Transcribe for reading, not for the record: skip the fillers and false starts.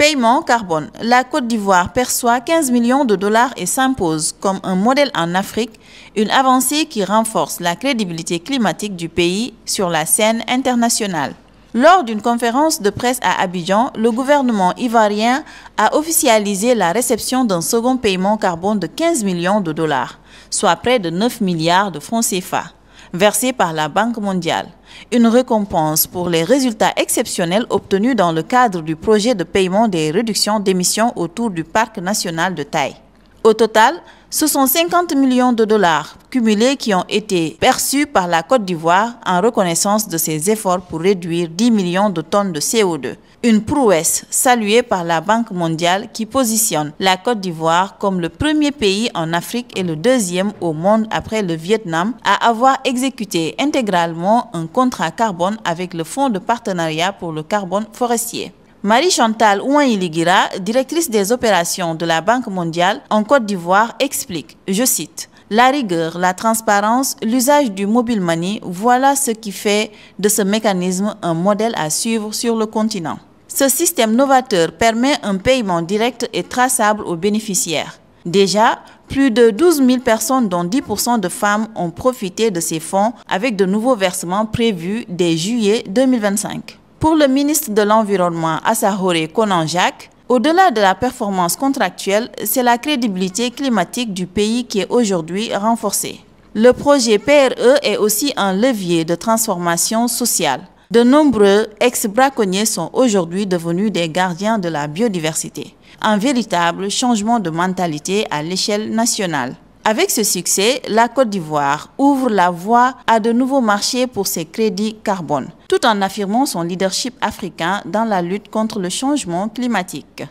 Paiement carbone. La Côte d'Ivoire perçoit 15 millions de dollars et s'impose comme un modèle en Afrique, une avancée qui renforce la crédibilité climatique du pays sur la scène internationale. Lors d'une conférence de presse à Abidjan, le gouvernement ivoirien a officialisé la réception d'un second paiement carbone de 15 millions de dollars, soit près de 9 milliards de francs CFA, versé par la Banque mondiale. Une récompense pour les résultats exceptionnels obtenus dans le cadre du projet de paiement des réductions d'émissions autour du parc national de Taï. Au total, ce sont 50 millions de dollars cumulés qui ont été perçus par la Côte d'Ivoire en reconnaissance de ses efforts pour réduire 10 millions de tonnes de CO2. Une prouesse saluée par la Banque mondiale qui positionne la Côte d'Ivoire comme le premier pays en Afrique et le deuxième au monde après le Vietnam à avoir exécuté intégralement un contrat carbone avec le Fonds de partenariat pour le carbone forestier. Marie-Chantal Ouin-Iligira, directrice des opérations de la Banque mondiale en Côte d'Ivoire, explique, je cite, « La rigueur, la transparence, l'usage du mobile money, voilà ce qui fait de ce mécanisme un modèle à suivre sur le continent. Ce système novateur permet un paiement direct et traçable aux bénéficiaires. Déjà, plus de 12 000 personnes, dont 10% de femmes, ont profité de ces fonds avec de nouveaux versements prévus dès juillet 2025. » Pour le ministre de l'Environnement, Assahoré Konanjak, au-delà de la performance contractuelle, c'est la crédibilité climatique du pays qui est aujourd'hui renforcée. Le projet PRE est aussi un levier de transformation sociale. De nombreux ex-braconniers sont aujourd'hui devenus des gardiens de la biodiversité. Un véritable changement de mentalité à l'échelle nationale. Avec ce succès, la Côte d'Ivoire ouvre la voie à de nouveaux marchés pour ses crédits carbone, tout en affirmant son leadership africain dans la lutte contre le changement climatique.